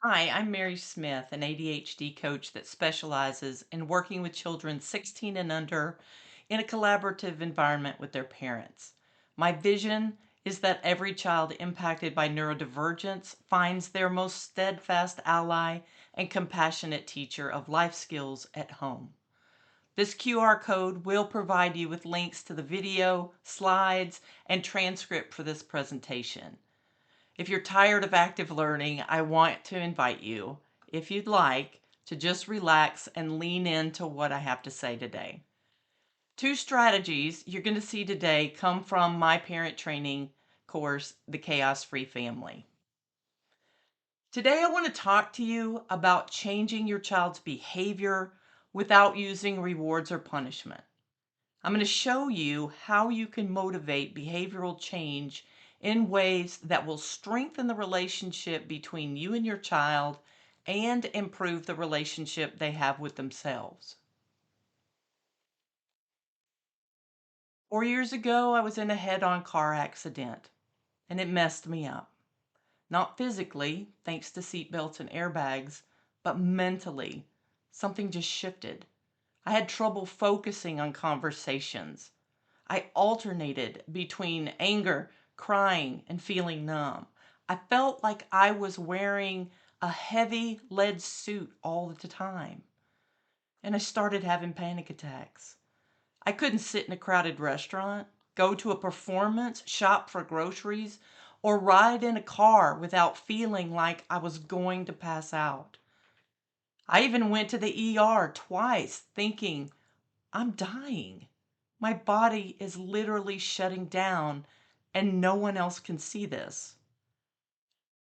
Hi, I'm Mary Smith, an ADHD coach that specializes in working with children 16 and under in a collaborative environment with their parents. My vision is that every child impacted by neurodivergence finds their most steadfast ally and compassionate teacher of life skills at home. This QR code will provide you with links to the video, slides, and transcript for this presentation. If you're tired of active learning, I want to invite you, if you'd like, to just relax and lean into what I have to say today. Two strategies you're going to see today come from my parent training course, The Chaos Free Family. Today, I want to talk to you about changing your child's behavior without using rewards or punishment. I'm going to show you how you can motivate behavioral change in ways that will strengthen the relationship between you and your child and improve the relationship they have with themselves. 4 years ago, I was in a head on car accident and it messed me up. Not physically, thanks to seatbelts and airbags, but mentally. Something just shifted. I had trouble focusing on conversations. I alternated between anger, crying, and feeling numb. I felt like I was wearing a heavy lead suit all the time. And I started having panic attacks. I couldn't sit in a crowded restaurant, go to a performance, shop for groceries, or ride in a car without feeling like I was going to pass out. I even went to the ER twice thinking, I'm dying. My body is literally shutting down, and no one else can see this.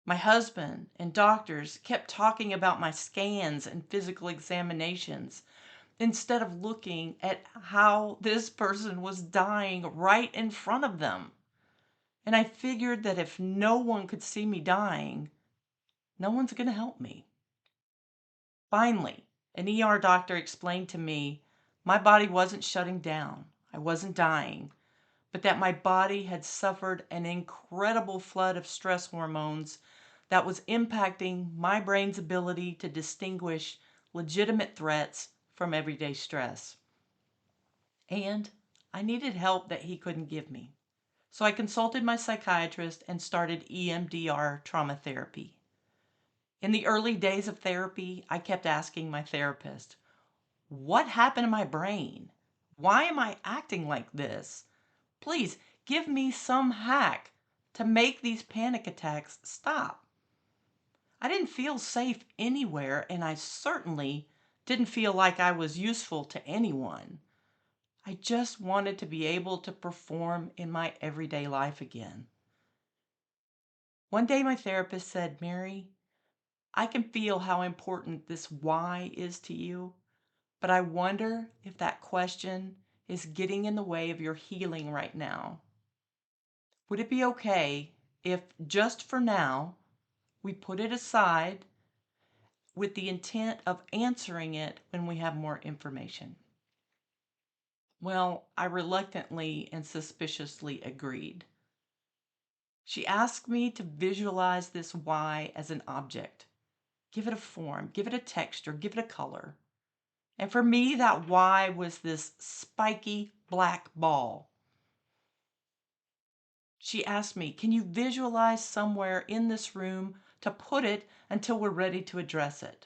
My husband and doctors kept talking about my scans and physical examinations instead of looking at how this person was dying right in front of them. And I figured that if no one could see me dying, no one's going to help me. Finally, an ER doctor explained to me my body wasn't shutting down. I wasn't dying, but that my body had suffered an incredible flood of stress hormones that was impacting my brain's ability to distinguish legitimate threats from everyday stress. And I needed help that he couldn't give me. So I consulted my psychiatrist and started EMDR trauma therapy. In the early days of therapy, I kept asking my therapist, what happened to my brain? Why am I acting like this? Please give me some hack to make these panic attacks stop. I didn't feel safe anywhere, and I certainly didn't feel like I was useful to anyone. I just wanted to be able to perform in my everyday life again. One day, my therapist said, Mary, I can feel how important this why is to you, but I wonder if that question is getting in the way of your healing right now. Would it be okay if, just for now, we put it aside with the intent of answering it when we have more information? Well, I reluctantly and suspiciously agreed. She asked me to visualize this why as an object. Give it a form, give it a texture, give it a color. And for me, that why was this spiky black ball. She asked me, can you visualize somewhere in this room to put it until we're ready to address it?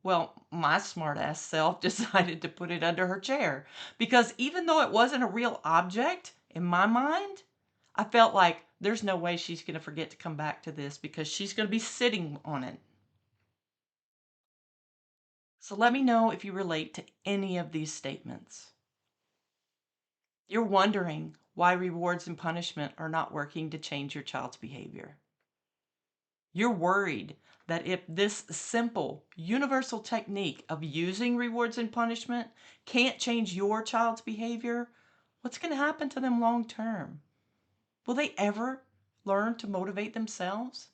Well, my smartass self decided to put it under her chair because even though it wasn't a real object in my mind, I felt like there's no way she's going to forget to come back to this because she's going to be sitting on it. So let me know if you relate to any of these statements. You're wondering why rewards and punishment are not working to change your child's behavior. You're worried that if this simple, universal technique of using rewards and punishment can't change your child's behavior, what's going to happen to them long term? Will they ever learn to motivate themselves?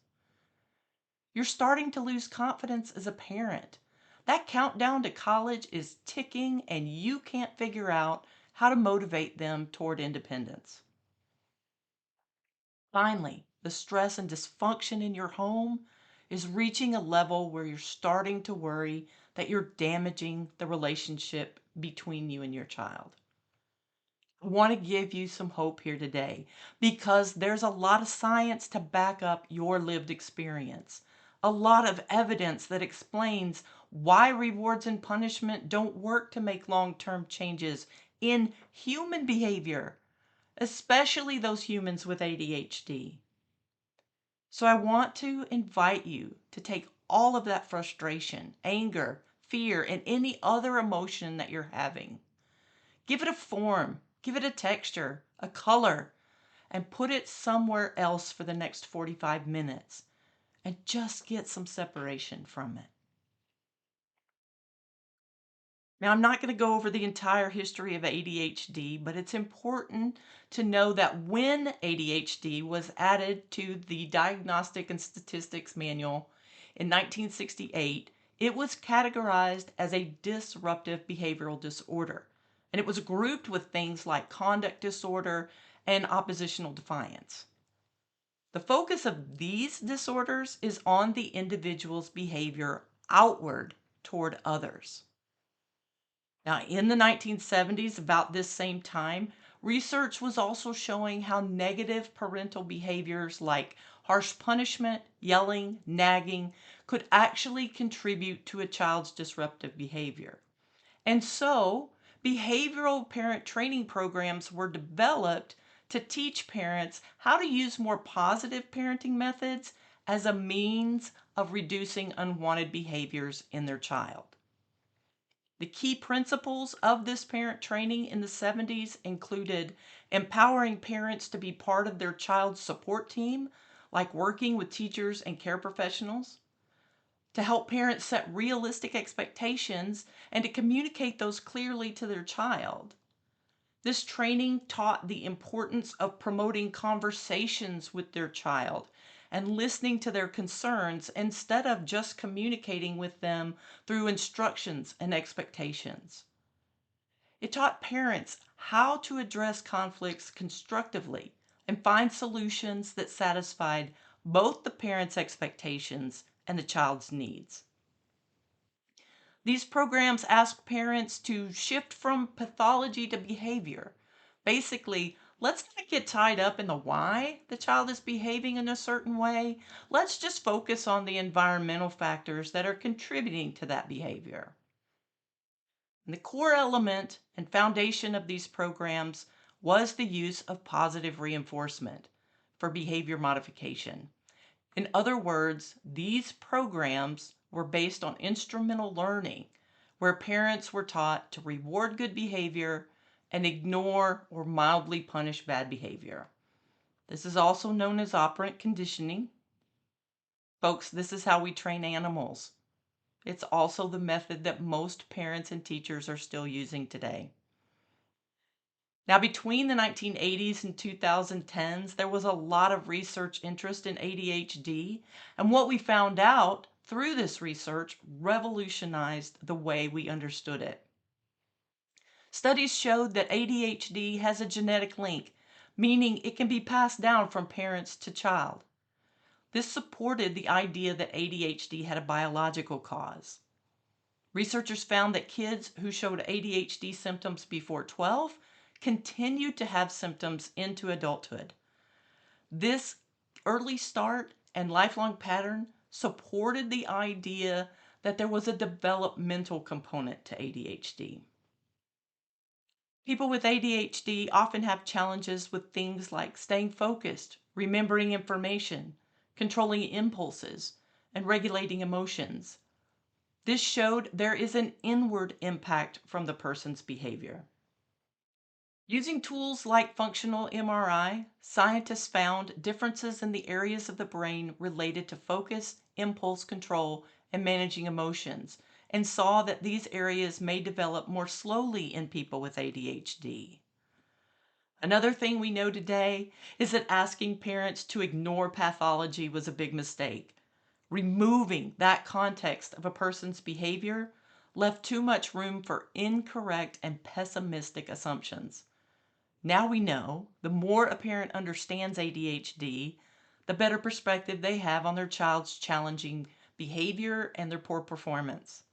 You're starting to lose confidence as a parent. That countdown to college is ticking, and you can't figure out how to motivate them toward independence. Finally, the stress and dysfunction in your home is reaching a level where you're starting to worry that you're damaging the relationship between you and your child. I want to give you some hope here today because there's a lot of science to back up your lived experience. A lot of evidence that explains why rewards and punishment don't work to make long-term changes in human behavior, especially those humans with ADHD. So I want to invite you to take all of that frustration, anger, fear, and any other emotion that you're having. Give it a form, give it a texture, a color, and put it somewhere else for the next 45 minutes and just get some separation from it. Now, I'm not going to go over the entire history of ADHD, but it's important to know that when ADHD was added to the Diagnostic and Statistics Manual in 1968, it was categorized as a disruptive behavioral disorder. And it was grouped with things like conduct disorder and oppositional defiance. The focus of these disorders is on the individual's behavior outward toward others. Now, in the 1970s, about this same time, research was also showing how negative parental behaviors like harsh punishment, yelling, nagging could actually contribute to a child's disruptive behavior. And so, behavioral parent training programs were developed to teach parents how to use more positive parenting methods as a means of reducing unwanted behaviors in their child. The key principles of this parent training in the 70s included empowering parents to be part of their child's support team, like working with teachers and care professionals, to help parents set realistic expectations and to communicate those clearly to their child. This training taught the importance of promoting conversations with their child and listening to their concerns instead of just communicating with them through instructions and expectations. It taught parents how to address conflicts constructively and find solutions that satisfied both the parent's expectations and the child's needs. These programs ask parents to shift from pathology to behavior. Basically, let's not get tied up in the why the child is behaving in a certain way. Let's just focus on the environmental factors that are contributing to that behavior. And the core element and foundation of these programs was the use of positive reinforcement for behavior modification. In other words, these programs were based on instrumental learning, where parents were taught to reward good behavior and ignore or mildly punish bad behavior. This is also known as operant conditioning. Folks, this is how we train animals. It's also the method that most parents and teachers are still using today. Now, between the 1980s and 2010s, there was a lot of research interest in ADHD, and what we found out through this research revolutionized the way we understood it. Studies showed that ADHD has a genetic link, meaning it can be passed down from parents to child. This supported the idea that ADHD had a biological cause. Researchers found that kids who showed ADHD symptoms before 12 continued to have symptoms into adulthood. This early start and lifelong pattern supported the idea that there was a developmental component to ADHD. People with ADHD often have challenges with things like staying focused, remembering information, controlling impulses, and regulating emotions. This showed there is an inward impact from the person's behavior. Using tools like functional MRI, scientists found differences in the areas of the brain related to focus, impulse control, and managing emotions, and saw that these areas may develop more slowly in people with ADHD. Another thing we know today is that asking parents to ignore pathology was a big mistake. Removing that context of a person's behavior left too much room for incorrect and pessimistic assumptions. Now we know the more a parent understands ADHD, the better perspective they have on their child's challenging behavior and their poor performance.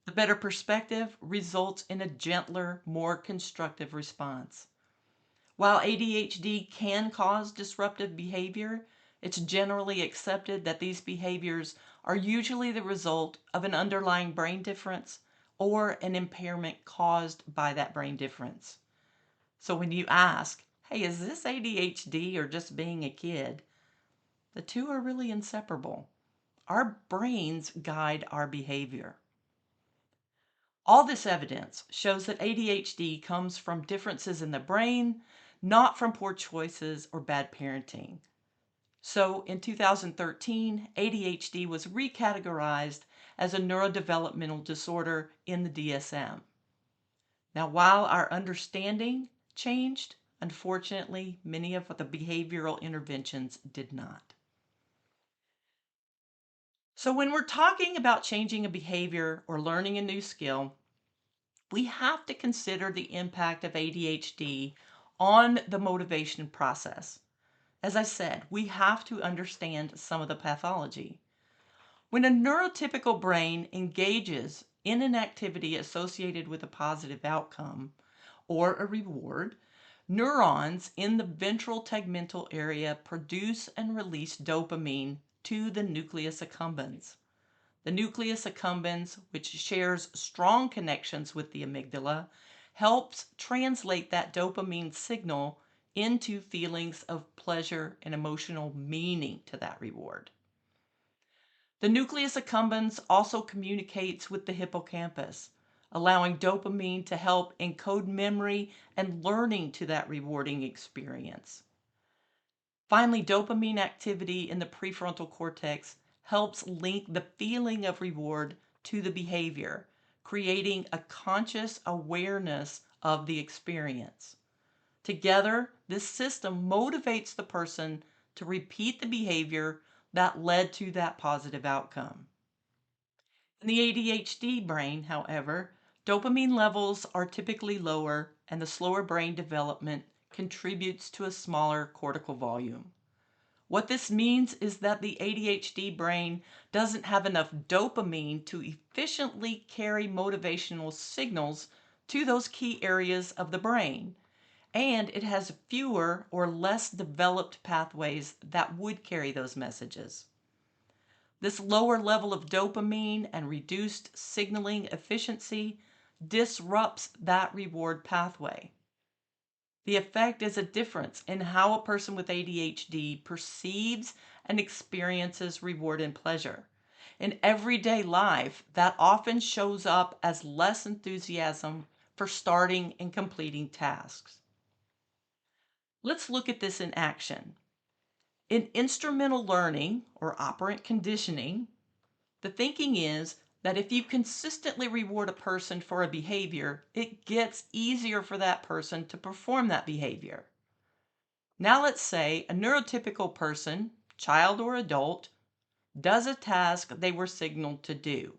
The better perspective results in a gentler, more constructive response. While ADHD can cause disruptive behavior, it's generally accepted that these behaviors are usually the result of an underlying brain difference or an impairment caused by that brain difference. So when you ask, hey, is this ADHD or just being a kid? The two are really inseparable. Our brains guide our behavior. All this evidence shows that ADHD comes from differences in the brain, not from poor choices or bad parenting. So in 2013, ADHD was recategorized as a neurodevelopmental disorder in the DSM. Now, while our understanding changed, unfortunately, many of the behavioral interventions did not. So when we're talking about changing a behavior or learning a new skill, we have to consider the impact of ADHD on the motivation process. As I said, we have to understand some of the pathology. When a neurotypical brain engages in an activity associated with a positive outcome or a reward, neurons in the ventral tegmental area produce and release dopamine to the nucleus accumbens. The nucleus accumbens, which shares strong connections with the amygdala, helps translate that dopamine signal into feelings of pleasure and emotional meaning to that reward. The nucleus accumbens also communicates with the hippocampus, allowing dopamine to help encode memory and learning to that rewarding experience. Finally, dopamine activity in the prefrontal cortex helps link the feeling of reward to the behavior, creating a conscious awareness of the experience. Together, this system motivates the person to repeat the behavior that led to that positive outcome. In the ADHD brain, however, dopamine levels are typically lower, and the slower brain development contributes to a smaller cortical volume. What this means is that the ADHD brain doesn't have enough dopamine to efficiently carry motivational signals to those key areas of the brain, and it has fewer or less developed pathways that would carry those messages. This lower level of dopamine and reduced signaling efficiency disrupts that reward pathway. The effect is a difference in how a person with ADHD perceives and experiences reward and pleasure. In everyday life, that often shows up as less enthusiasm for starting and completing tasks. Let's look at this in action. In instrumental learning or operant conditioning, the thinking is that if you consistently reward a person for a behavior, it gets easier for that person to perform that behavior. Now let's say a neurotypical person, child or adult, does a task they were signaled to do,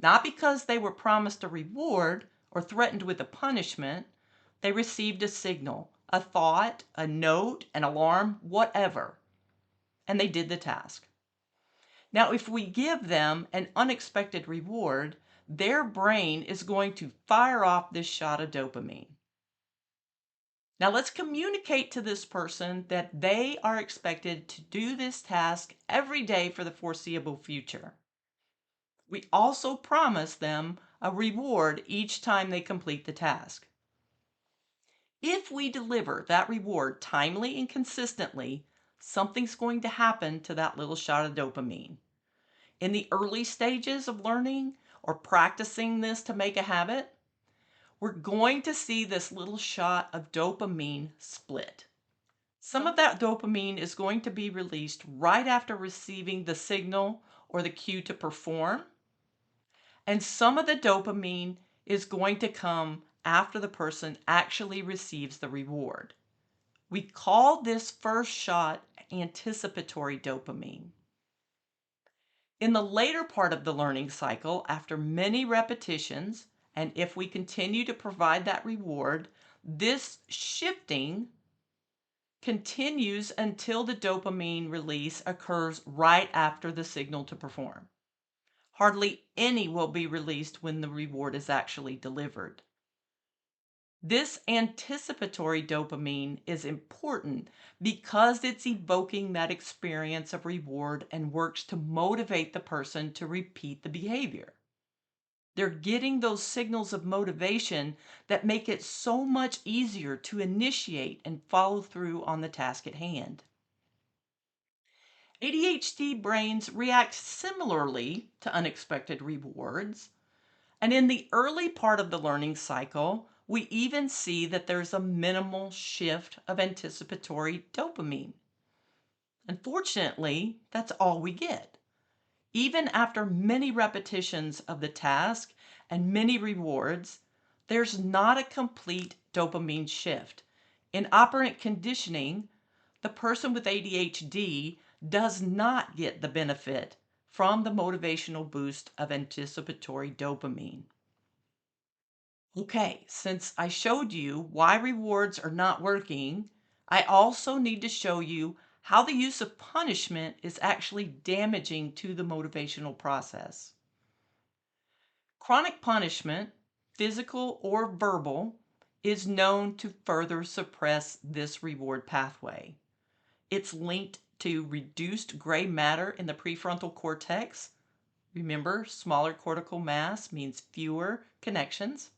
not because they were promised a reward or threatened with a punishment. They received a signal, a thought, a note, an alarm, whatever, and they did the task. Now, if we give them an unexpected reward, their brain is going to fire off this shot of dopamine. Now, let's communicate to this person that they are expected to do this task every day for the foreseeable future. We also promise them a reward each time they complete the task. If we deliver that reward timely and consistently, something's going to happen to that little shot of dopamine. In the early stages of learning or practicing this to make a habit, we're going to see this little shot of dopamine split. Some of that dopamine is going to be released right after receiving the signal or the cue to perform, and some of the dopamine is going to come after the person actually receives the reward. We call this first shot anticipatory dopamine. In the later part of the learning cycle, after many repetitions, and if we continue to provide that reward, this shifting continues until the dopamine release occurs right after the signal to perform. Hardly any will be released when the reward is actually delivered. This anticipatory dopamine is important because it's evoking that experience of reward and works to motivate the person to repeat the behavior. They're getting those signals of motivation that make it so much easier to initiate and follow through on the task at hand. ADHD brains react similarly to unexpected rewards. And in the early part of the learning cycle, we even see that there's a minimal shift of anticipatory dopamine. Unfortunately, that's all we get. Even after many repetitions of the task and many rewards, there's not a complete dopamine shift. In operant conditioning, the person with ADHD does not get the benefit from the motivational boost of anticipatory dopamine. Okay, since I showed you why rewards are not working, I also need to show you how the use of punishment is actually damaging to the motivational process. Chronic punishment, physical or verbal, is known to further suppress this reward pathway. It's linked to reduced gray matter in the prefrontal cortex. Remember, smaller cortical mass means fewer connections.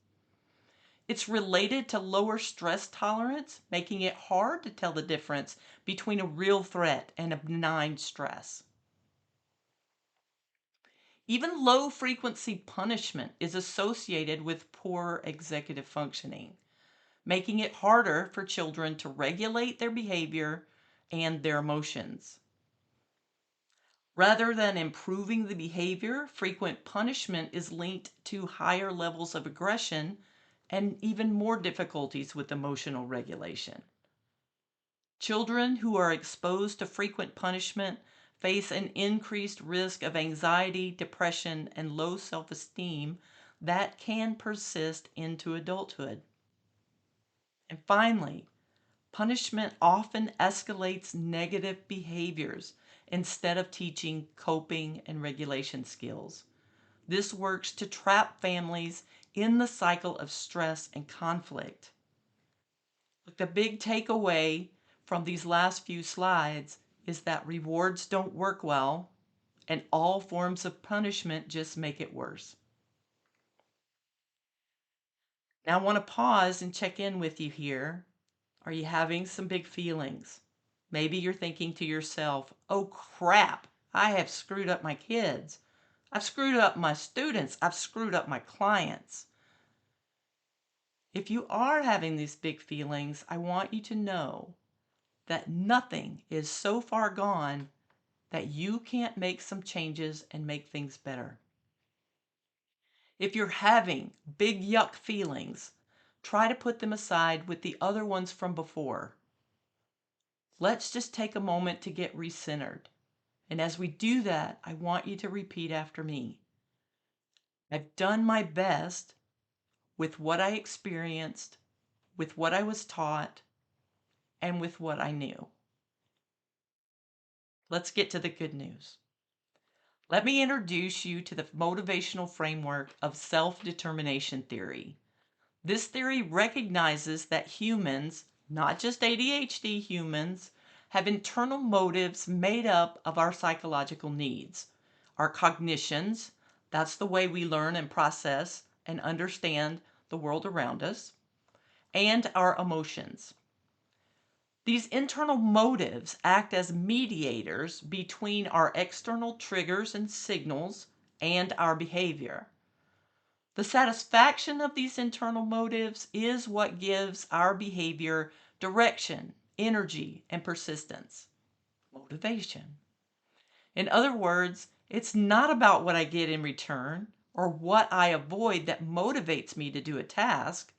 It's related to lower stress tolerance, making it hard to tell the difference between a real threat and a benign stress. Even low frequency punishment is associated with poor executive functioning, making it harder for children to regulate their behavior and their emotions. Rather than improving the behavior, frequent punishment is linked to higher levels of aggression and even more difficulties with emotional regulation. Children who are exposed to frequent punishment face an increased risk of anxiety, depression, and low self-esteem that can persist into adulthood. And finally, punishment often escalates negative behaviors instead of teaching coping and regulation skills. This works to trap families in the cycle of stress and conflict. Look, the big takeaway from these last few slides is that rewards don't work well, and all forms of punishment just make it worse. Now I want to pause and check in with you here. Are you having some big feelings? Maybe you're thinking to yourself, oh crap, I have screwed up my kids. I've screwed up my students. I've screwed up my clients. If you are having these big feelings, I want you to know that nothing is so far gone that you can't make some changes and make things better. If you're having big yuck feelings, try to put them aside with the other ones from before. Let's just take a moment to get recentered. And as we do that, I want you to repeat after me. I've done my best with what I experienced, with what I was taught, and with what I knew. Let's get to the good news. Let me introduce you to the motivational framework of self-determination theory. This theory recognizes that humans, not just ADHD humans, have internal motives made up of our psychological needs. Our cognitions, that's the way we learn and process and understand the world around us, and our emotions. These internal motives act as mediators between our external triggers and signals and our behavior. The satisfaction of these internal motives is what gives our behavior direction, energy, and persistence. Motivation. In other words, it's not about what I get in return or what I avoid that motivates me to do a task.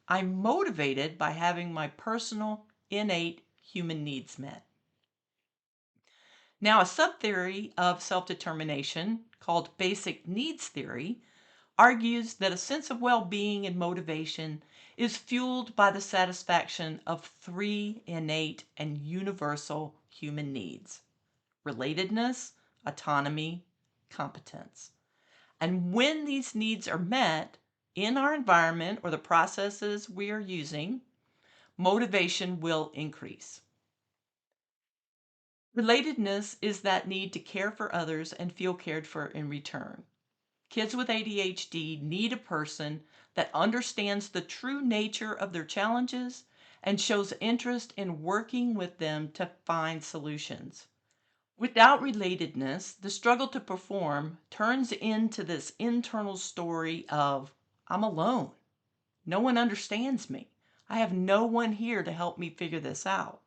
I'm motivated by having my personal, innate human needs met. Now, a subtheory of self-determination called basic needs theory argues that a sense of well-being and motivation is fueled by the satisfaction of three innate and universal human needs: relatedness, autonomy, competence. And when these needs are met in our environment or the processes we are using, motivation will increase. Relatedness is that need to care for others and feel cared for in return. Kids with ADHD need a person that understands the true nature of their challenges and shows interest in working with them to find solutions. Without relatedness, the struggle to perform turns into this internal story of, I'm alone. No one understands me. I have no one here to help me figure this out.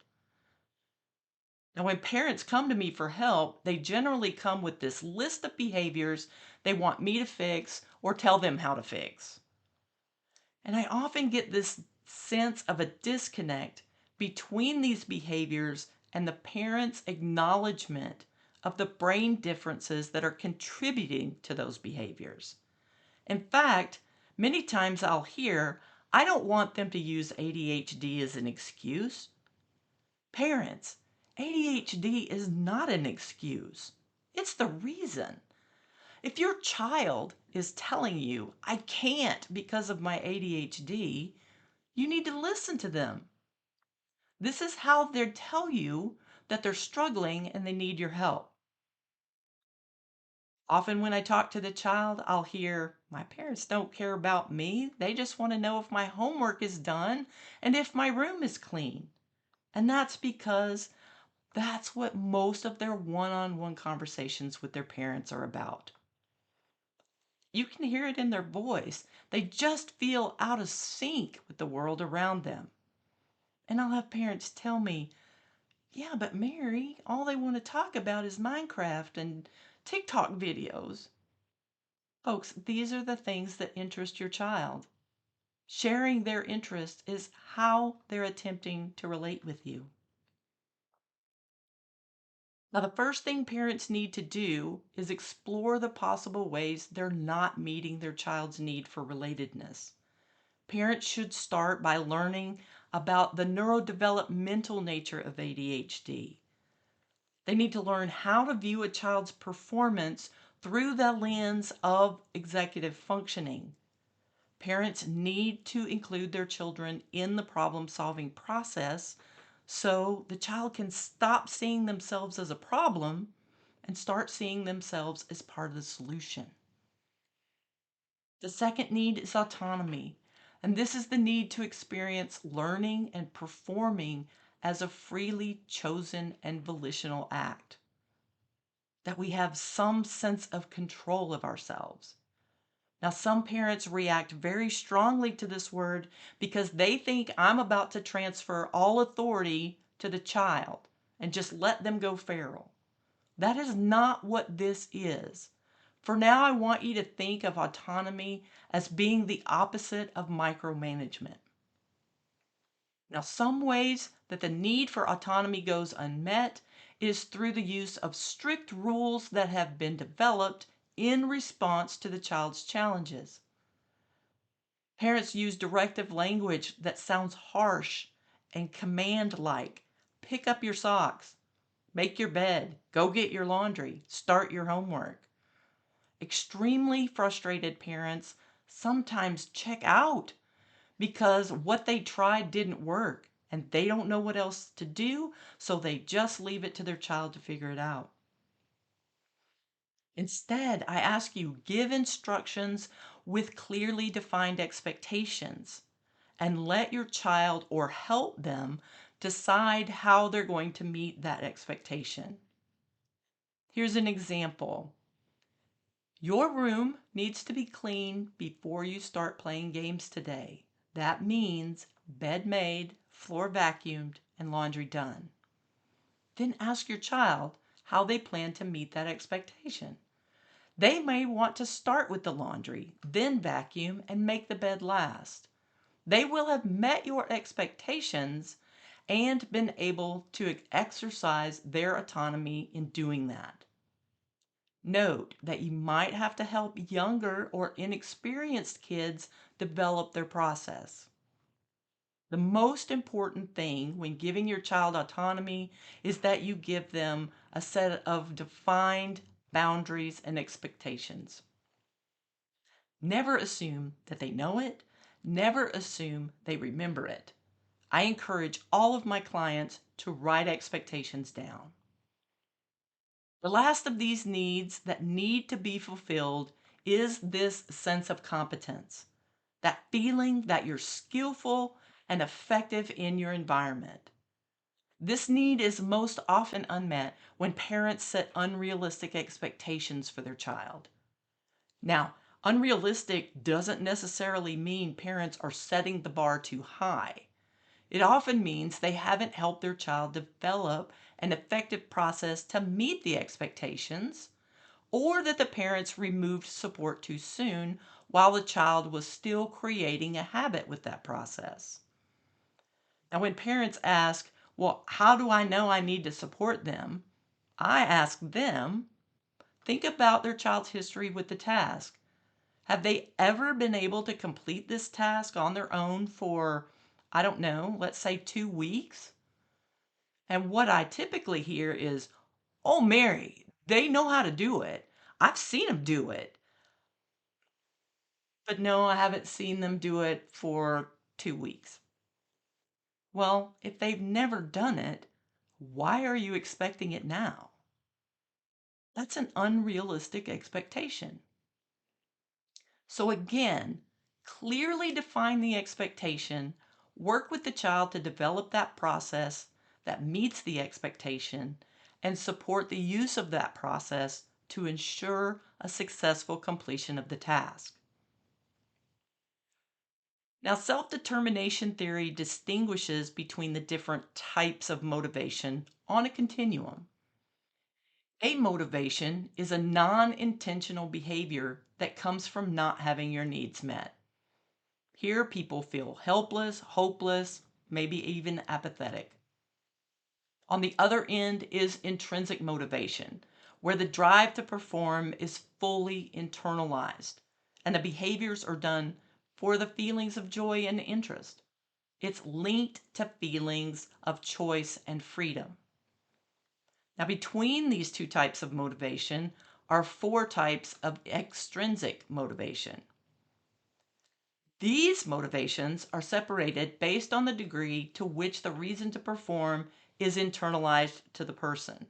Now, when parents come to me for help, they generally come with this list of behaviors they want me to fix or tell them how to fix. And I often get this sense of a disconnect between these behaviors and the parent's acknowledgement of the brain differences that are contributing to those behaviors. In fact, many times I'll hear, I don't want them to use ADHD as an excuse. Parents, ADHD is not an excuse. It's the reason. If your child is telling you, I can't because of my ADHD, you need to listen to them. This is how they tell you that they're struggling and they need your help. Often when I talk to the child, I'll hear, my parents don't care about me. They just want to know if my homework is done and if my room is clean. And that's because that's what most of their one-on-one conversations with their parents are about. You can hear it in their voice. They just feel out of sync with the world around them. And I'll have parents tell me, yeah, but Mary, all they want to talk about is Minecraft and TikTok videos. Folks, these are the things that interest your child. Sharing their interest is how they're attempting to relate with you. Now, the first thing parents need to do is explore the possible ways they're not meeting their child's need for relatedness. Parents should start by learning about the neurodevelopmental nature of ADHD. They need to learn how to view a child's performance through the lens of executive functioning. Parents need to include their children in the problem-solving process so the child can stop seeing themselves as a problem and start seeing themselves as part of the solution. The second need is autonomy, and this is the need to experience learning and performing as a freely chosen and volitional act. That we have some sense of control of ourselves. Now, some parents react very strongly to this word because they think I'm about to transfer all authority to the child and just let them go feral. That is not what this is. For now, I want you to think of autonomy as being the opposite of micromanagement. Now, some ways that the need for autonomy goes unmet is through the use of strict rules that have been developed in response to the child's challenges. Parents use directive language that sounds harsh and command-like. Pick up your socks, make your bed, go get your laundry, start your homework. Extremely frustrated parents sometimes check out because what they tried didn't work and they don't know what else to do, so they just leave it to their child to figure it out. Instead, I ask you, give instructions with clearly defined expectations and let your child or help them decide how they're going to meet that expectation. Here's an example. Your room needs to be clean before you start playing games today. That means bed made, floor vacuumed, and laundry done. Then ask your child how they plan to meet that expectation. They may want to start with the laundry, then vacuum, and make the bed last. They will have met your expectations and been able to exercise their autonomy in doing that. Note that you might have to help younger or inexperienced kids develop their process. The most important thing when giving your child autonomy is that you give them a set of defined boundaries and expectations. Never assume that they know it. Never assume they remember it. I encourage all of my clients to write expectations down. The last of these needs that need to be fulfilled is this sense of competence, that feeling that you're skillful and effective in your environment. This need is most often unmet when parents set unrealistic expectations for their child. Now, unrealistic doesn't necessarily mean parents are setting the bar too high. It often means they haven't helped their child develop an effective process to meet the expectations, or that the parents removed support too soon while the child was still creating a habit with that process. Now, when parents ask, well, how do I know I need to support them? I ask them, think about their child's history with the task. Have they ever been able to complete this task on their own for, I don't know, let's say 2 weeks? And what I typically hear is, oh, Mary, they know how to do it. I've seen them do it. But no, I haven't seen them do it for 2 weeks. Well, if they've never done it, why are you expecting it now? That's an unrealistic expectation. So again, clearly define the expectation, work with the child to develop that process that meets the expectation, and support the use of that process to ensure a successful completion of the task. Now, self-determination theory distinguishes between the different types of motivation on a continuum. A motivation is a non-intentional behavior that comes from not having your needs met. Here, people feel helpless, hopeless, maybe even apathetic. On the other end is intrinsic motivation, where the drive to perform is fully internalized and the behaviors are done for the feelings of joy and interest. It's linked to feelings of choice and freedom. Now, between these two types of motivation are four types of extrinsic motivation. These motivations are separated based on the degree to which the reason to perform is internalized to the person.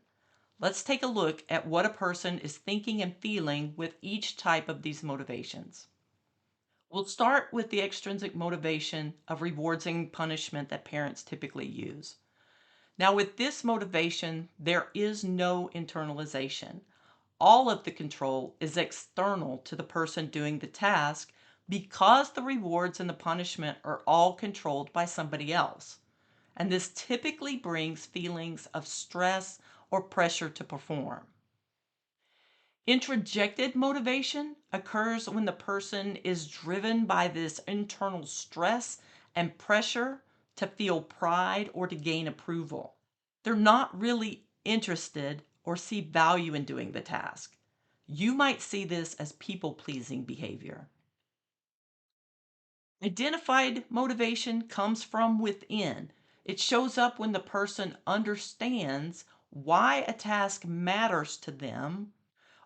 Let's take a look at what a person is thinking and feeling with each type of these motivations. We'll start with the extrinsic motivation of rewards and punishment that parents typically use. Now, with this motivation, there is no internalization. All of the control is external to the person doing the task because the rewards and the punishment are all controlled by somebody else. And this typically brings feelings of stress or pressure to perform. Introjected motivation occurs when the person is driven by this internal stress and pressure to feel pride or to gain approval. They're not really interested or see value in doing the task. You might see this as people-pleasing behavior. Identified motivation comes from within. It shows up when the person understands why a task matters to them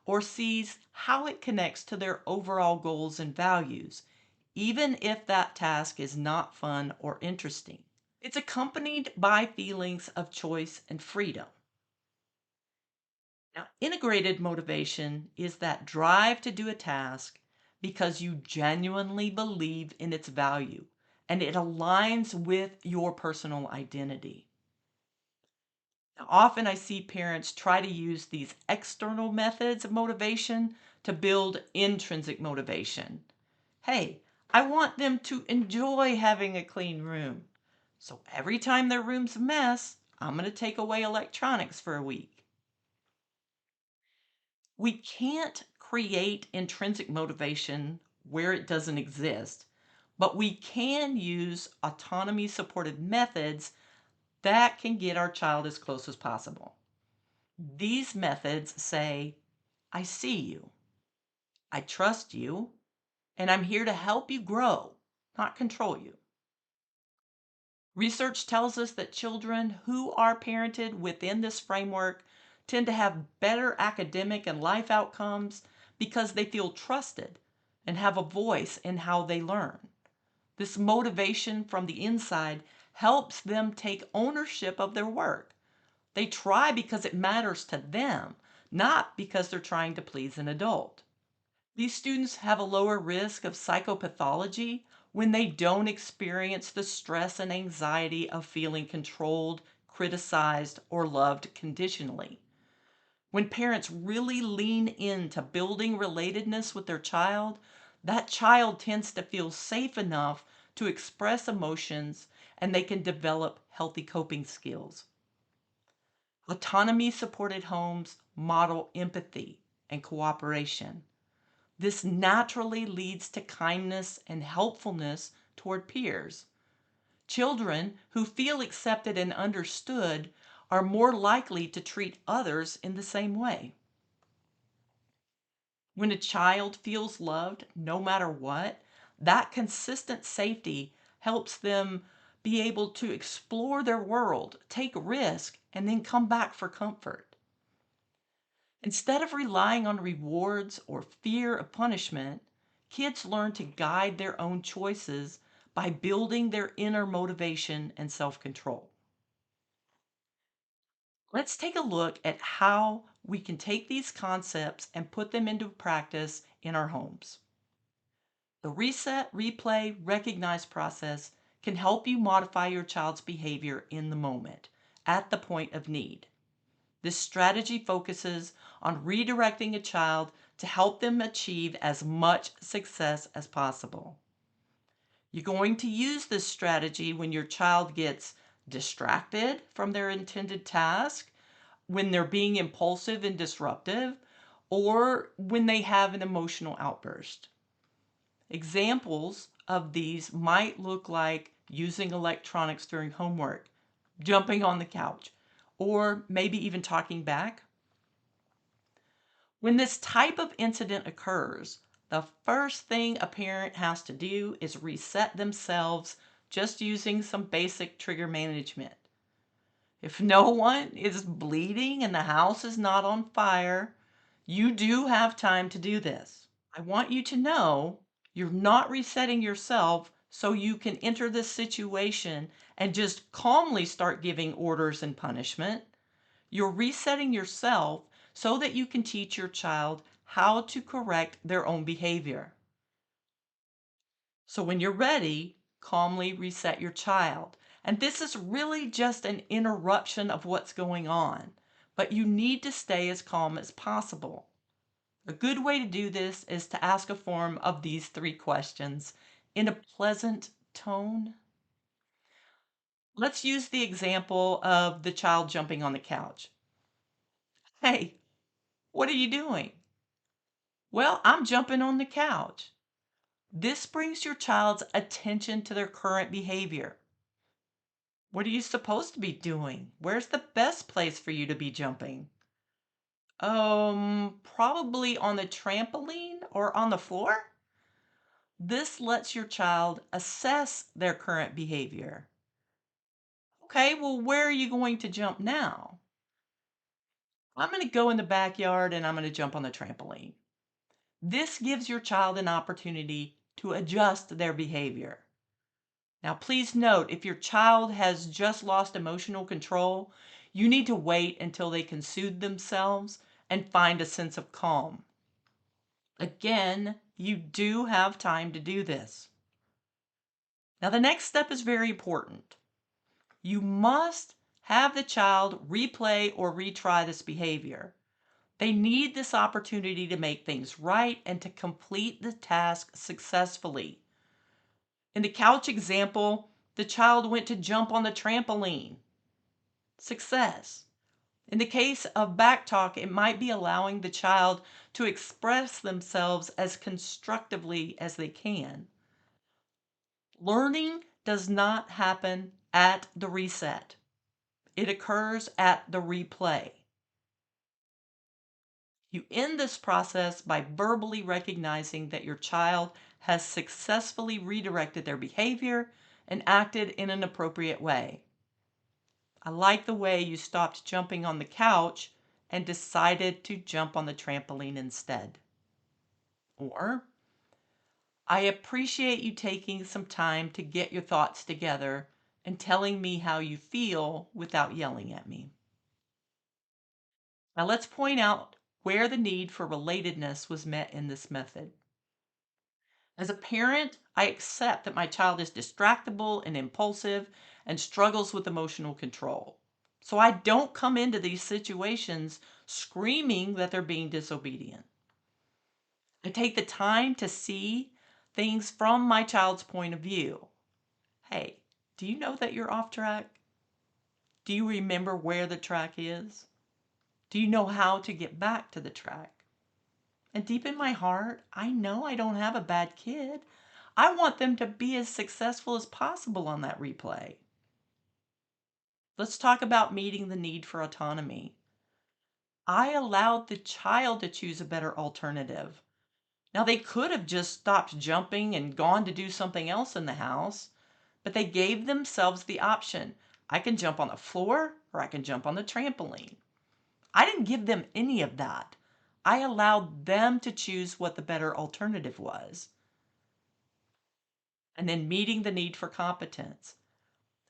or sees how it connects to their overall goals and values, even if that task is not fun or interesting. It's accompanied by feelings of choice and freedom. Now, integrated motivation is that drive to do a task because you genuinely believe in its value and it aligns with your personal identity. Now, often I see parents try to use these external methods of motivation to build intrinsic motivation. Hey, I want them to enjoy having a clean room. So every time their room's a mess, I'm going to take away electronics for a week. We can't create intrinsic motivation where it doesn't exist, but we can use autonomy supported methods that can get our child as close as possible. These methods say, I see you, I trust you, and I'm here to help you grow, not control you. Research tells us that children who are parented within this framework tend to have better academic and life outcomes because they feel trusted and have a voice in how they learn. This motivation from the inside helps them take ownership of their work. They try because it matters to them, not because they're trying to please an adult. These students have a lower risk of psychopathology when they don't experience the stress and anxiety of feeling controlled, criticized, or loved conditionally. When parents really lean into building relatedness with their child, that child tends to feel safe enough to express emotions and they can develop healthy coping skills. Autonomy supported homes model empathy and cooperation. This naturally leads to kindness and helpfulness toward peers. Children who feel accepted and understood are more likely to treat others in the same way. When a child feels loved, no matter what, that consistent safety helps them be able to explore their world, take risk, and then come back for comfort. Instead of relying on rewards or fear of punishment, kids learn to guide their own choices by building their inner motivation and self control. Let's take a look at how we can take these concepts and put them into practice in our homes. The reset, replay, recognize process can help you modify your child's behavior in the moment, at the point of need. This strategy focuses on redirecting a child to help them achieve as much success as possible. You're going to use this strategy when your child gets distracted from their intended task, when they're being impulsive and disruptive, or when they have an emotional outburst. Examples of these might look like using electronics during homework, jumping on the couch, or maybe even talking back. When this type of incident occurs, the first thing a parent has to do is reset themselves just using some basic trigger management. If no one is bleeding and the house is not on fire, you do have time to do this. I want you to know you're not resetting yourself so you can enter this situation and just calmly start giving orders and punishment. You're resetting yourself so that you can teach your child how to correct their own behavior. So when you're ready, calmly reset your child. And this is really just an interruption of what's going on, but you need to stay as calm as possible. A good way to do this is to ask a form of these three questions in a pleasant tone. Let's use the example of the child jumping on the couch. Hey, what are you doing? Well, I'm jumping on the couch. This brings your child's attention to their current behavior. What are you supposed to be doing? Where's the best place for you to be jumping? Probably on the trampoline or on the floor? This lets your child assess their current behavior. Okay, well, where are you going to jump now? I'm going to go in the backyard and I'm going to jump on the trampoline. This gives your child an opportunity to adjust their behavior. Now, please note, if your child has just lost emotional control, you need to wait until they can soothe themselves and find a sense of calm. Again, you do have time to do this. Now, the next step is very important. You must have the child replay or retry this behavior. They need this opportunity to make things right and to complete the task successfully. In the couch example, the child went to jump on the trampoline. Success. In the case of back talk, it might be allowing the child to express themselves as constructively as they can. Learning does not happen at the reset. It occurs at the replay. You end this process by verbally recognizing that your child has successfully redirected their behavior and acted in an appropriate way. I like the way you stopped jumping on the couch and decided to jump on the trampoline instead. Or, I appreciate you taking some time to get your thoughts together and telling me how you feel without yelling at me. Now let's point out where the need for relatedness was met in this method. As a parent, I accept that my child is distractible and impulsive and struggles with emotional control. So I don't come into these situations screaming that they're being disobedient. I take the time to see things from my child's point of view. Hey, do you know that you're off track? Do you remember where the track is? Do you know how to get back to the track? And deep in my heart, I know I don't have a bad kid. I want them to be as successful as possible on that replay. Let's talk about meeting the need for autonomy. I allowed the child to choose a better alternative. Now, they could have just stopped jumping and gone to do something else in the house, but they gave themselves the option. I can jump on the floor or I can jump on the trampoline. I didn't give them any of that. I allowed them to choose what the better alternative was. And then meeting the need for competence.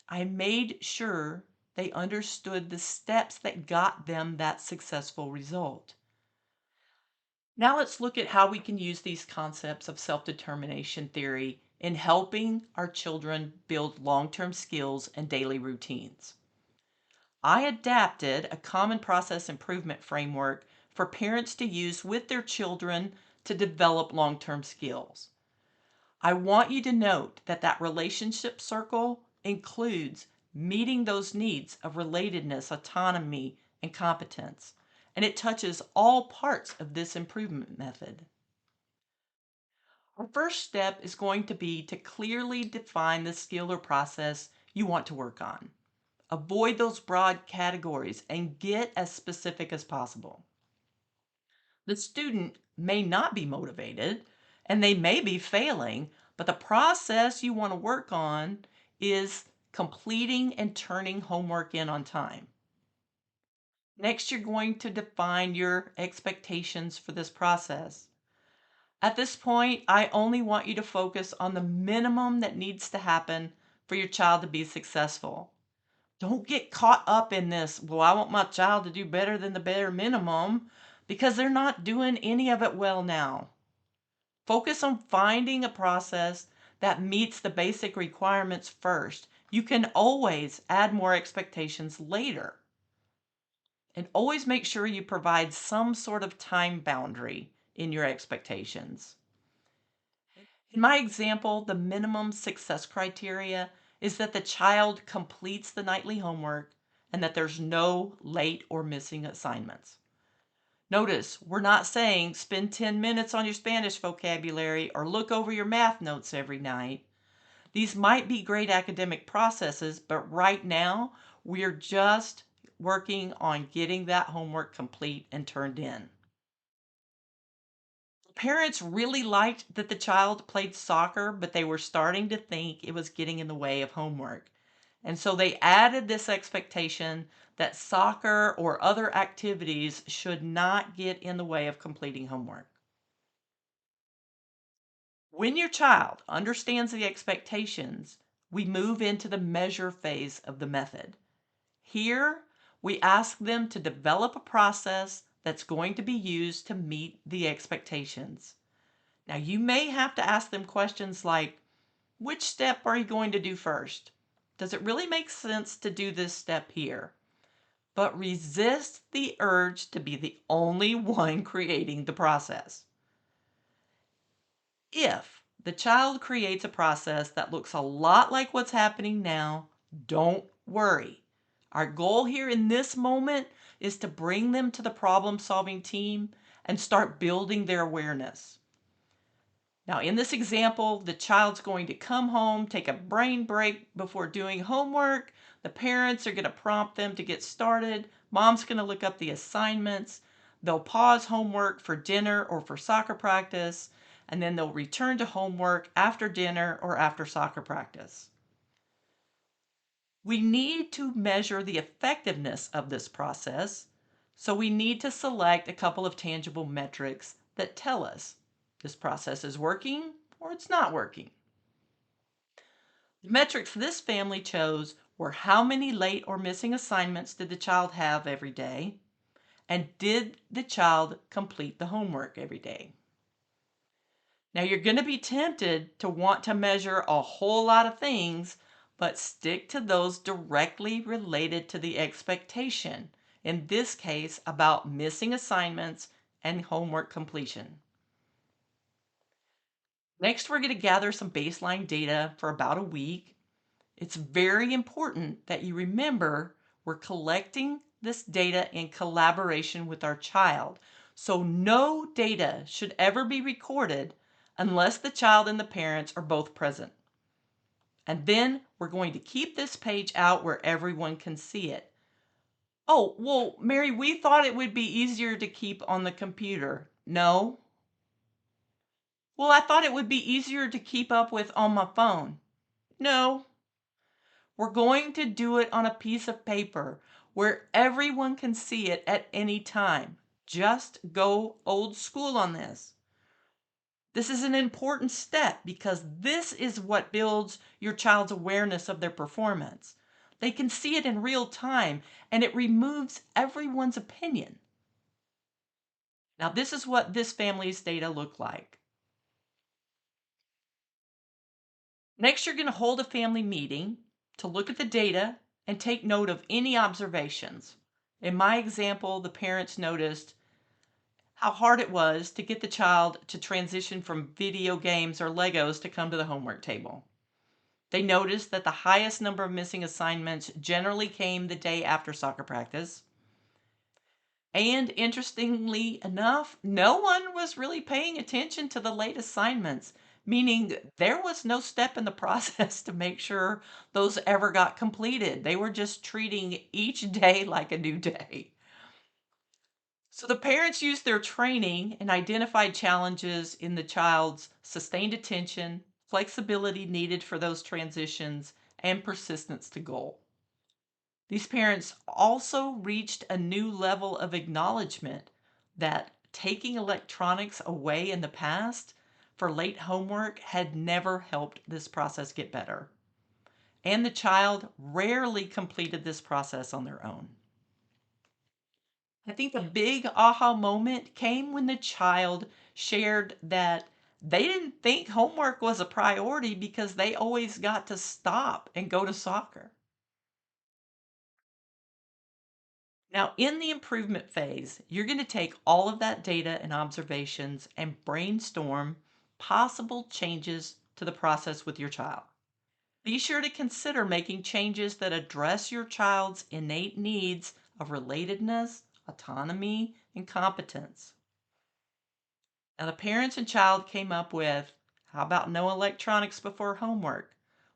I made sure they understood the steps that got them that successful result. Now let's look at how we can use these concepts of self-determination theory in helping our children build long-term skills and daily routines. I adapted a common process improvement framework for parents to use with their children to develop long-term skills. I want you to note that that relationship circle includes meeting those needs of relatedness, autonomy, and competence, and it touches all parts of this improvement method. Our first step is going to be to clearly define the skill or process you want to work on. Avoid those broad categories and get as specific as possible. The student may not be motivated and they may be failing, but the process you want to work on is completing and turning homework in on time. Next, you're going to define your expectations for this process. At this point, I only want you to focus on the minimum that needs to happen for your child to be successful. Don't get caught up in this, well, I want my child to do better than the bare minimum, because they're not doing any of it well now. Focus on finding a process that meets the basic requirements first. You can always add more expectations later. And always make sure you provide some sort of time boundary in your expectations. In my example, the minimum success criteria is that the child completes the nightly homework and that there's no late or missing assignments. Notice, we're not saying spend 10 minutes on your Spanish vocabulary or look over your math notes every night. These might be great academic processes, but right now we're just working on getting that homework complete and turned in. Parents really liked that the child played soccer, but they were starting to think it was getting in the way of homework. And so they added this expectation that soccer or other activities should not get in the way of completing homework. When your child understands the expectations, we move into the measure phase of the method. Here, we ask them to develop a process that's going to be used to meet the expectations. Now, you may have to ask them questions like, which step are you going to do first? Does it really make sense to do this step here? But resist the urge to be the only one creating the process. If the child creates a process that looks a lot like what's happening now, don't worry. Our goal here in this moment is to bring them to the problem-solving team and start building their awareness. Now, in this example, the child's going to come home, take a brain break before doing homework. The parents are going to prompt them to get started. Mom's going to look up the assignments. They'll pause homework for dinner or for soccer practice, and then they'll return to homework after dinner or after soccer practice. We need to measure the effectiveness of this process, so we need to select a couple of tangible metrics that tell us this process is working or it's not working. The metrics this family chose were how many late or missing assignments did the child have every day, and did the child complete the homework every day? Now, you're going to be tempted to want to measure a whole lot of things, but stick to those directly related to the expectation. In this case, about missing assignments and homework completion. Next, we're going to gather some baseline data for about a week. It's very important that you remember we're collecting this data in collaboration with our child. So no data should ever be recorded unless the child and the parents are both present. And then we're going to keep this page out where everyone can see it. Oh, well, Mary, we thought it would be easier to keep on the computer. No. Well, I thought it would be easier to keep up with on my phone. No. We're going to do it on a piece of paper where everyone can see it at any time. Just go old school on this. This is an important step because this is what builds your child's awareness of their performance. They can see it in real time and it removes everyone's opinion. Now, this is what this family's data look like. Next, you're going to hold a family meeting to look at the data and take note of any observations. In my example, the parents noticed how hard it was to get the child to transition from video games or Legos to come to the homework table. They noticed that the highest number of missing assignments generally came the day after soccer practice. And interestingly enough, no one was really paying attention to the late assignments, meaning there was no step in the process to make sure those ever got completed. They were just treating each day like a new day. So the parents used their training and identified challenges in the child's sustained attention, flexibility needed for those transitions, and persistence to goal. These parents also reached a new level of acknowledgement that taking electronics away in the past for late homework had never helped this process get better. And the child rarely completed this process on their own. I think the big aha moment came when the child shared that they didn't think homework was a priority because they always got to stop and go to soccer. Now, in the improvement phase, you're going to take all of that data and observations and brainstorm possible changes to the process with your child. Be sure to consider making changes that address your child's innate needs of relatedness, autonomy, and competence. Now, the parents and child came up with, how about no electronics before homework?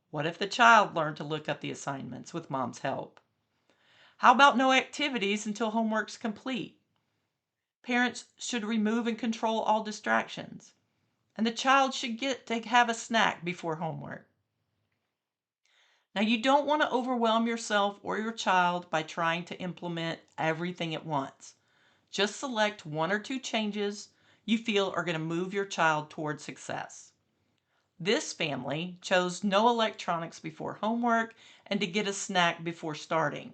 What if the child learned to look up the assignments with mom's help? How about no activities until homework's complete? Parents should remove and control all distractions. And the child should get to have a snack before homework. Now, you don't want to overwhelm yourself or your child by trying to implement everything at once. Just select one or two changes you feel are going to move your child toward success. This family chose no electronics before homework and to get a snack before starting.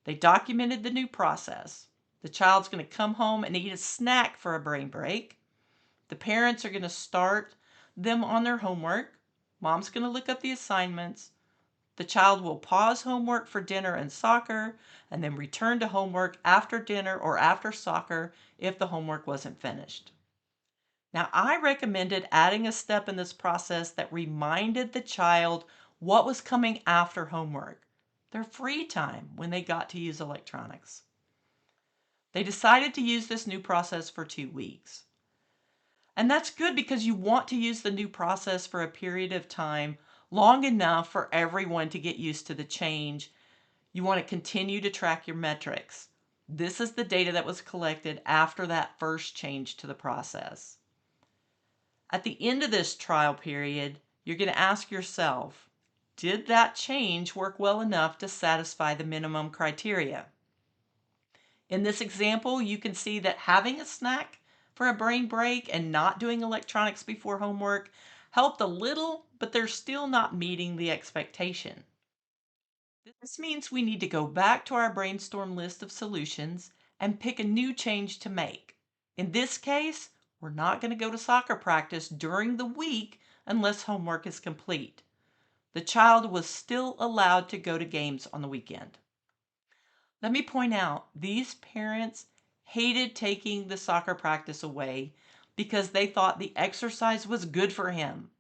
They documented the new process. The child's going to come home and eat a snack for a brain break. The parents are going to start them on their homework. Mom's going to look up the assignments. The child will pause homework for dinner and soccer and then return to homework after dinner or after soccer if the homework wasn't finished. Now, I recommended adding a step in this process that reminded the child what was coming after homework, their free time when they got to use electronics. They decided to use this new process for 2 weeks. And that's good because you want to use the new process for a period of time long enough for everyone to get used to the change. You want to continue to track your metrics. This is the data that was collected after that first change to the process. At the end of this trial period, you're going to ask yourself, did that change work well enough to satisfy the minimum criteria? In this example, you can see that having a snack for a brain break and not doing electronics before homework helped a little, but they're still not meeting the expectation. This means we need to go back to our brainstorm list of solutions and pick a new change to make. In this case, we're not going to go to soccer practice during the week unless homework is complete. The child was still allowed to go to games on the weekend. Let me point out, these parents hated taking the soccer practice away because they thought the exercise was good for him.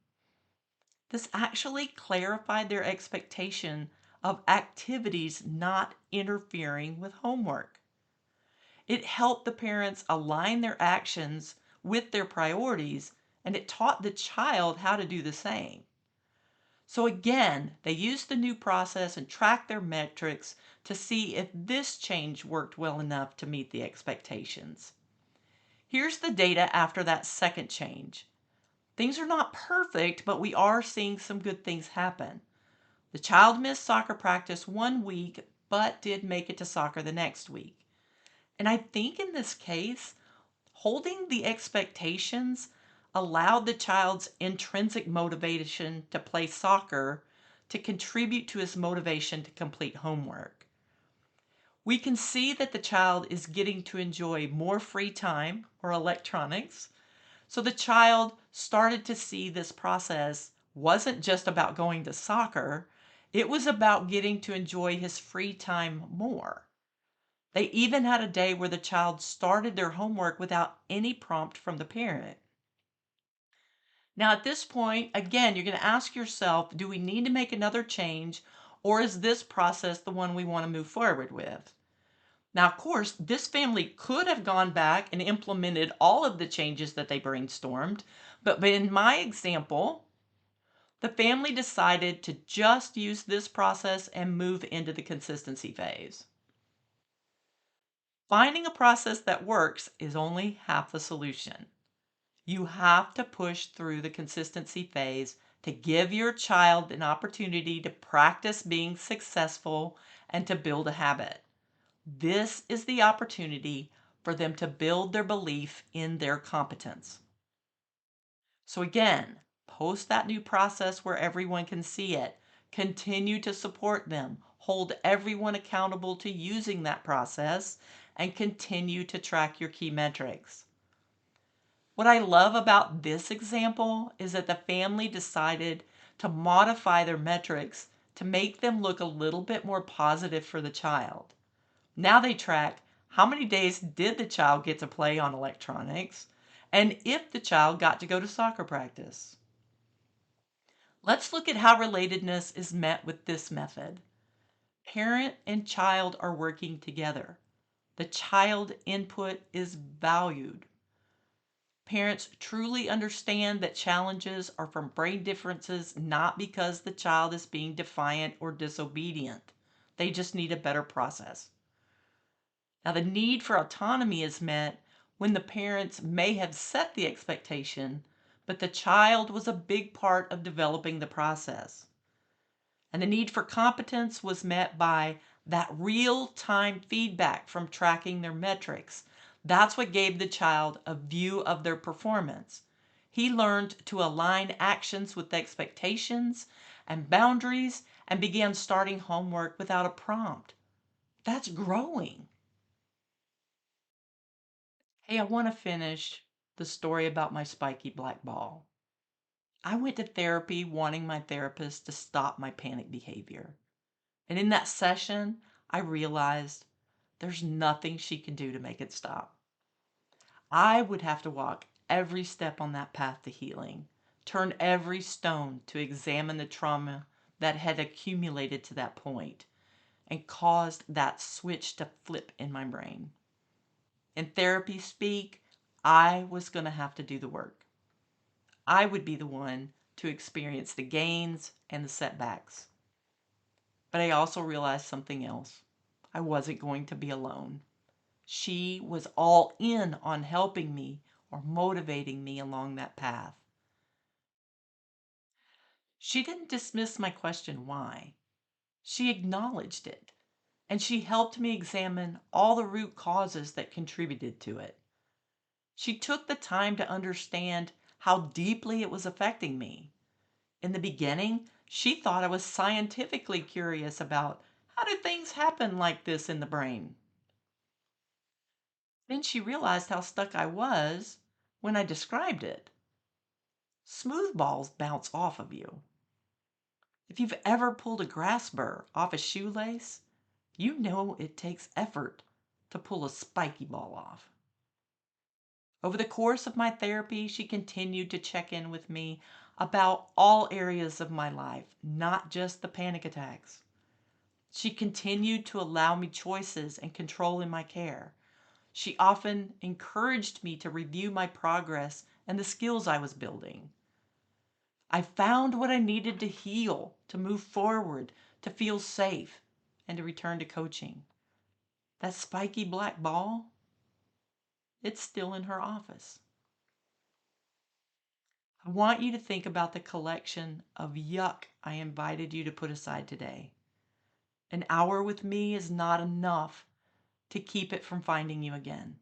This actually clarified their expectation of activities not interfering with homework. It helped the parents align their actions with their priorities, and it taught the child how to do the same. So again, they used the new process and tracked their metrics to see if this change worked well enough to meet the expectations. Here's the data after that second change. Things are not perfect, but we are seeing some good things happen. The child missed soccer practice 1 week, but did make it to soccer the next week. And I think in this case, holding the expectations allowed the child's intrinsic motivation to play soccer to contribute to his motivation to complete homework. We can see that the child is getting to enjoy more free time or electronics. So the child started to see this process wasn't just about going to soccer, it was about getting to enjoy his free time more. They even had a day where the child started their homework without any prompt from the parent. Now, at this point, again, you're going to ask yourself, do we need to make another change, or is this process the one we want to move forward with? Now, of course, this family could have gone back and implemented all of the changes that they brainstormed, but in my example, the family decided to just use this process and move into the consistency phase. Finding a process that works is only half the solution. You have to push through the consistency phase to give your child an opportunity to practice being successful and to build a habit. This is the opportunity for them to build their belief in their competence. So again, post that new process where everyone can see it. Continue to support them. Hold everyone accountable to using that process and continue to track your key metrics. What I love about this example is that the family decided to modify their metrics to make them look a little bit more positive for the child. Now they track how many days did the child get to play on electronics and if the child got to go to soccer practice. Let's look at how relatedness is met with this method. Parent and child are working together. The child input is valued. Parents truly understand that challenges are from brain differences, not because the child is being defiant or disobedient. They just need a better process. Now, the need for autonomy is met when the parents may have set the expectation, but the child was a big part of developing the process. And the need for competence was met by that real time feedback from tracking their metrics. That's what gave the child a view of their performance. He learned to align actions with expectations and boundaries and began starting homework without a prompt. That's growing. Hey, I want to finish the story about my spiky black ball. I went to therapy wanting my therapist to stop my panic behavior. And in that session, I realized there's nothing she can do to make it stop. I would have to walk every step on that path to healing, turn every stone to examine the trauma that had accumulated to that point and caused that switch to flip in my brain. In therapy speak, I was going to have to do the work. I would be the one to experience the gains and the setbacks. But I also realized something else. I wasn't going to be alone. She was all in on helping me or motivating me along that path. She didn't dismiss my question why. She acknowledged it, and she helped me examine all the root causes that contributed to it. She took the time to understand how deeply it was affecting me. In the beginning, she thought I was scientifically curious about how do things happen like this in the brain. Then she realized how stuck I was when I described it. Smooth balls bounce off of you. If you've ever pulled a grass burr off a shoelace, you know it takes effort to pull a spiky ball off. Over the course of my therapy, she continued to check in with me about all areas of my life, not just the panic attacks. She continued to allow me choices and control in my care. She often encouraged me to review my progress and the skills I was building. I found what I needed to heal, to move forward, to feel safe, and to return to coaching. That spiky black ball, it's still in her office. I want you to think about the collection of yuck I invited you to put aside today. An hour with me is not enough to keep it from finding you again.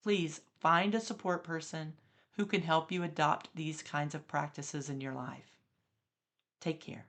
Please find a support person who can help you adopt these kinds of practices in your life. Take care.